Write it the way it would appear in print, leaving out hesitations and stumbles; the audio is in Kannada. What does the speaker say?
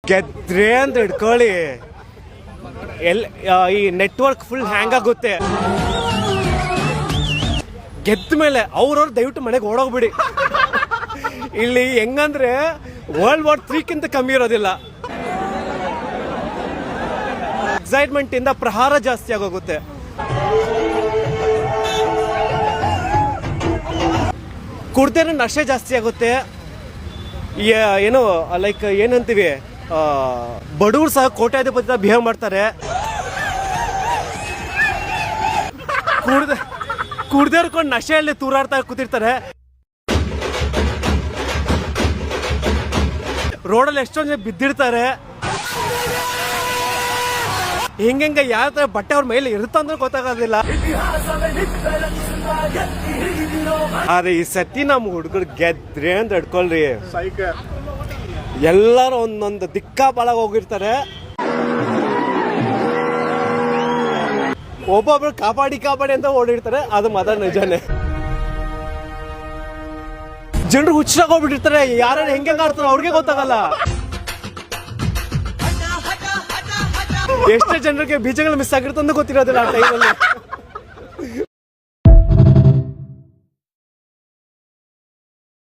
ಗೆದ್ರೆ ಅಂತ ಹಿಡ್ಕೊಳ್ಳಿ ಈ ನೆಟ್ವರ್ಕ್ ಫುಲ್ ಹ್ಯಾಂಗ್ ಆಗುತ್ತೆ. ಗೆದ್ದ ಮೇಲೆ ಅವ್ರವ್ರು ದಯವಿಟ್ಟು ಮನೆಗೆ ಓಡೋಗ್ಬಿಡಿ. ಇಲ್ಲಿ ಹೆಂಗಂದ್ರೆ World War III ಕಮ್ಮಿ ಇರೋದಿಲ್ಲ. ಎಕ್ಸೈಟ್ಮೆಂಟ್ ಇಂದ ಪ್ರಹಾರ ಜಾಸ್ತಿ ಆಗೋಗುತ್ತೆ. ಕುಡ್ದೇನೆ ನಶೆ ಜಾಸ್ತಿ ಆಗುತ್ತೆ. ಏನು ಲೈಕ್ ಏನಂತೀವಿ, ಬಡವರು ಸಹ ಕೋಟ್ಯಾಧಿಪತಿ ಬಿಹೇವ್ ಮಾಡ್ತಾರೆ. ಕುಡ್ದೇರ್ಕೊಂಡು ನಶೆಯಲ್ಲಿ ತೂರಾಡ್ತಾ ಕೂತಿರ್ತಾರೆ. ರೋಡಲ್ಲಿ ಎಷ್ಟೊಂದು ಜನ ಬಿದ್ದಿರ್ತಾರೆ. ಹಿಂಗೆ ಯಾವ ತರ ಬಟ್ಟೆ ಅವ್ರ ಮೇಲೆ ಇರುತ್ತಂದ್ರೆ ಗೊತ್ತಾಗೋದಿಲ್ಲ. ಆದ್ರೆ ಈ ಸತಿ ನಮ್ಮ ಹುಡುಗರು ಗೆದ್ರೆ ಅಂತ ಹಿಡ್ಕೊಳ್ರಿ, ಎಲ್ಲರೂ ಒಂದೊಂದು ದಿಕ್ಕಾಪಾಲಾಗ ಹೋಗಿರ್ತಾರೆ. ಒಬ್ಬೊಬ್ರು ಕಾಪಾಡಿ ಅಂತ ಓಡಿರ್ತಾರೆ. ಅದು ಮಾತ್ರ ನಿಜಾನೇ. ಜನರು ಹುಚ್ಚಾಗ ಹೋಗ್ಬಿಟ್ಟಿರ್ತಾರೆ. ಯಾರು ಹೆಂಗೆ ಆಡ್ತಾರೆ ಅವ್ರಿಗೆ ಗೊತ್ತಾಗಲ್ಲ. ಎಷ್ಟೇ ಜನರಿಗೆ ಬೀಜಗಳು ಮಿಸ್ ಆಗಿರುತ್ತೆ ಅಂತ ಗೊತ್ತಿರೋದಿಲ್ಲ ಆ ಟೈಮಲ್ಲಿ.